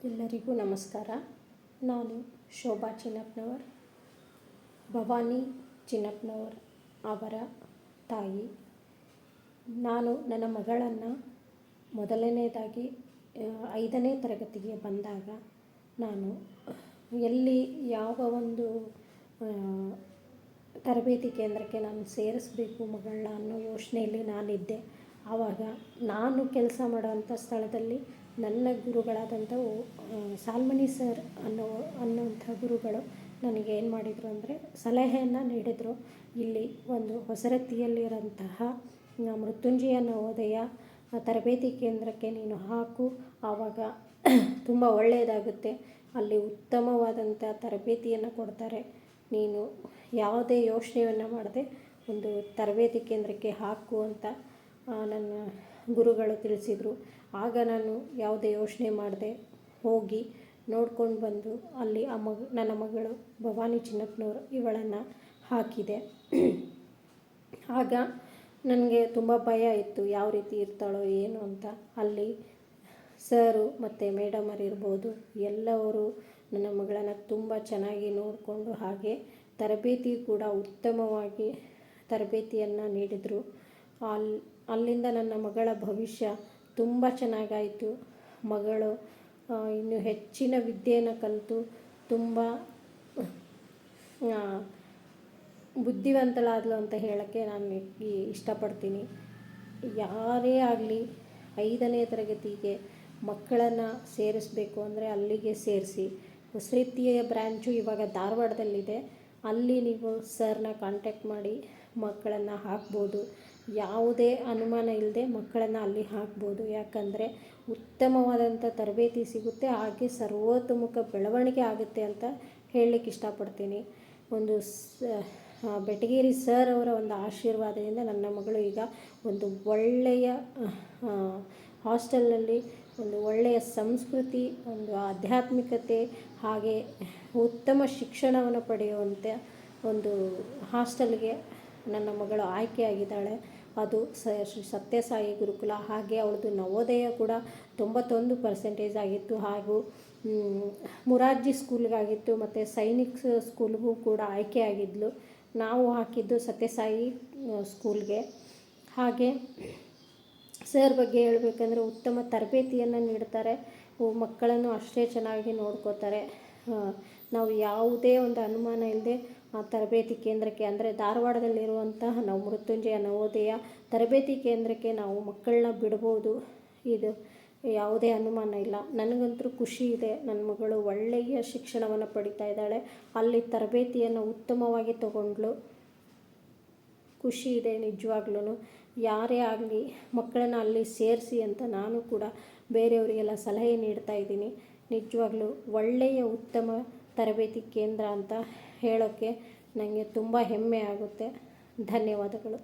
ಎಲ್ಲರಿಗೂ ನಮಸ್ಕಾರ. ನಾನು ಶೋಭಾ ಚಿನ್ನಪ್ಪನವರ್, ಭವಾನಿ ಚಿನ್ನಪ್ಪನವರ್ ಅವರ ತಾಯಿ. ನಾನು ನನ್ನ ಮಗಳನ್ನು ಮೊದಲನೇದಾಗಿ 5ನೇ ತರಗತಿಗೆ ಬಂದಾಗ ನಾನು ಎಲ್ಲಿ ಯಾವ ಒಂದು ತರಬೇತಿ ಕೇಂದ್ರಕ್ಕೆ ನಾನು ಸೇರಿಸಬೇಕು ಮಗಳನ್ನ ಅನ್ನೋ ಯೋಚನೆಯಲ್ಲಿ ನಾನಿದ್ದೆ. ಆವಾಗ ನಾನು ಕೆಲಸ ಮಾಡೋವಂಥ ಸ್ಥಳದಲ್ಲಿ ನನ್ನ ಗುರುಗಳಾದಂಥ ಸಾಲ್ಮನಿ ಸರ್ ಅನ್ನೋಂಥ ಗುರುಗಳು ನನಗೆ ಏನು ಮಾಡಿದರು ಅಂದರೆ ಸಲಹೆಯನ್ನು ನೀಡಿದರು. ಇಲ್ಲಿ ಒಂದು ಹೊಸರತ್ತಿಯಲ್ಲಿರೋಂತಹ ಮೃತ್ಯುಂಜಯ ನವೋದಯ ತರಬೇತಿ ಕೇಂದ್ರಕ್ಕೆ ನೀನು ಹಾಕು, ಆವಾಗ ತುಂಬ ಒಳ್ಳೆಯದಾಗುತ್ತೆ. ಅಲ್ಲಿ ಉತ್ತಮವಾದಂಥ ತರಬೇತಿಯನ್ನು ಕೊಡ್ತಾರೆ. ನೀನು ಯಾವುದೇ ಯೋಚನೆಯನ್ನು ಮಾಡದೆ ಒಂದು ತರಬೇತಿ ಕೇಂದ್ರಕ್ಕೆ ಹಾಕು ಅಂತ ನನ್ನ ಗುರುಗಳು ತಿಳಿಸಿದರು. ಆಗ ನಾನು ಯಾವುದೇ ಯೋಚನೆ ಮಾಡದೆ ಹೋಗಿ ನೋಡ್ಕೊಂಡು ಬಂದು ಅಲ್ಲಿ ನನ್ನ ಮಗಳು ಭವಾನಿ ಚಿನ್ನಪ್ಪನವರು ಇವಳನ್ನು ಹಾಕಿದೆ. ಆಗ ನನಗೆ ತುಂಬ ಭಯ ಇತ್ತು, ಯಾವ ರೀತಿ ಇರ್ತಾಳೋ ಏನು ಅಂತ. ಅಲ್ಲಿ ಸರು ಮತ್ತು ಮೇಡಮರು ಇರ್ಬೋದು, ಎಲ್ಲವರು ನನ್ನ ಮಗಳನ್ನು ತುಂಬ ಚೆನ್ನಾಗಿ ನೋಡಿಕೊಂಡು ಹಾಗೆ ತರಬೇತಿ ಕೂಡ ಉತ್ತಮವಾಗಿ ತರಬೇತಿಯನ್ನು ನೀಡಿದರು. ಅಲ್ಲಿಂದ ನನ್ನ ಮಗಳ ಭವಿಷ್ಯ ತುಂಬ ಚೆನ್ನಾಗಾಯಿತು. ಮಗಳು ಇನ್ನು ಹೆಚ್ಚಿನ ವಿದ್ಯೆಯನ್ನು ಕಲಿತು ತುಂಬ ಬುದ್ಧಿವಂತಳಾದಳು ಅಂತ ಹೇಳೋಕ್ಕೆ ನಾನು ಇಷ್ಟಪಡ್ತೀನಿ. ಯಾರೇ ಆಗಲಿ 5ನೇ ತರಗತಿಗೆ ಮಕ್ಕಳನ್ನು ಸೇರಿಸಬೇಕು ಅಂದರೆ ಅಲ್ಲಿಗೆ ಸೇರಿಸಿ. ಹೊಸರೀತಿಯ ಬ್ರ್ಯಾಂಚು ಇವಾಗ ಧಾರವಾಡದಲ್ಲಿದೆ. ಅಲ್ಲಿ ನೀವು ಸರ್ನ ಕಾಂಟ್ಯಾಕ್ಟ್ ಮಾಡಿ ಮಕ್ಕಳನ್ನು ಹಾಕ್ಬೋದು. ಯಾವುದೇ ಅನುಮಾನ ಇಲ್ಲದೆ ಮಕ್ಕಳನ್ನು ಅಲ್ಲಿ ಹಾಕ್ಬೋದು. ಯಾಕಂದರೆ ಉತ್ತಮವಾದಂಥ ತರಬೇತಿ ಸಿಗುತ್ತೆ, ಹಾಗೆ ಸರ್ವತೋಮುಖ ಬೆಳವಣಿಗೆ ಆಗುತ್ತೆ ಅಂತ ಹೇಳಲಿಕ್ಕೆ ಇಷ್ಟಪಡ್ತೀನಿ. ಒಂದು ಬೆಟಗೇರಿ ಸರ್ ಅವರ ಒಂದು ಆಶೀರ್ವಾದದಿಂದ ನನ್ನ ಮಗಳು ಈಗ ಒಂದು ಒಳ್ಳೆಯ ಹಾಸ್ಟೆಲ್ನಲ್ಲಿ ಒಂದು ಒಳ್ಳೆಯ ಸಂಸ್ಕೃತಿ, ಒಂದು ಆಧ್ಯಾತ್ಮಿಕತೆ, ಹಾಗೆ ಉತ್ತಮ ಶಿಕ್ಷಣವನ್ನು ಪಡೆಯುವಂಥ ಒಂದು ಹಾಸ್ಟೆಲ್ಗೆ ನನ್ನ ಮಗಳು ಆಯ್ಕೆಯಾಗಿದ್ದಾಳೆ. ಅದು ಶ್ರೀ ಸತ್ಯಸಾಯಿ ಗುರುಕುಲ. ಹಾಗೆ ಅವಳದು ನವೋದಯ ಕೂಡ 91% ಆಗಿತ್ತು. ಹಾಗೂ ಮುರಾರ್ಜಿ ಸ್ಕೂಲ್ಗಾಗಿತ್ತು ಮತ್ತು ಸೈನಿಕ್ ಸ್ಕೂಲ್ಗೂ ಕೂಡ ಆಯ್ಕೆಯಾಗಿದ್ಲು. ನಾವು ಹಾಕಿದ್ದು ಸತ್ಯಸಾಯಿ ಸ್ಕೂಲ್ಗೆ. ಹಾಗೆ ಸರ್ ಬಗ್ಗೆ ಹೇಳಬೇಕಂದ್ರೆ ಉತ್ತಮ ತರಬೇತಿಯನ್ನು ನೀಡ್ತಾರೆ, ಮಕ್ಕಳನ್ನು ಅಷ್ಟೇ ಚೆನ್ನಾಗಿ ನೋಡ್ಕೋತಾರೆ. ನಾವು ಯಾವುದೇ ಒಂದು ಅನುಮಾನ ಇಲ್ಲದೆ ಆ ತರಬೇತಿ ಕೇಂದ್ರಕ್ಕೆ ಅಂದರೆ ಧಾರವಾಡದಲ್ಲಿರುವಂತಹ ನಾವು ಮೃತ್ಯುಂಜಯ ನವೋದಯ ತರಬೇತಿ ಕೇಂದ್ರಕ್ಕೆ ನಾವು ಮಕ್ಕಳನ್ನ ಬಿಡ್ಬೋದು. ಇದು ಯಾವುದೇ ಅನುಮಾನ ಇಲ್ಲ. ನನಗಂತೂ ಖುಷಿ ಇದೆ, ನನ್ನ ಮಗಳು ಒಳ್ಳೆಯ ಶಿಕ್ಷಣವನ್ನು ಪಡಿತಾ ಇದ್ದಾಳೆ. ಅಲ್ಲಿ ತರಬೇತಿಯನ್ನು ಉತ್ತಮವಾಗಿ ತಗೊಂಡ್ಳು. ಖುಷಿ ಇದೆ ನಿಜವಾಗ್ಲೂ. ಯಾರೇ ಆಗಲಿ ಮಕ್ಕಳನ್ನು ಅಲ್ಲಿ ಸೇರಿಸಿ ಅಂತ ನಾನು ಕೂಡ ಬೇರೆಯವರಿಗೆಲ್ಲ ಸಲಹೆ ನೀಡ್ತಾ ಇದ್ದೀನಿ. ನಿಜವಾಗ್ಲೂ ಒಳ್ಳೆಯ ಉತ್ತಮ ತರಬೇತಿ ಕೇಂದ್ರ ಅಂತ ಹೇಳೋಕ್ಕೆ ನನಗೆ ತುಂಬ ಹೆಮ್ಮೆ ಆಗುತ್ತೆ. ಧನ್ಯವಾದಗಳು.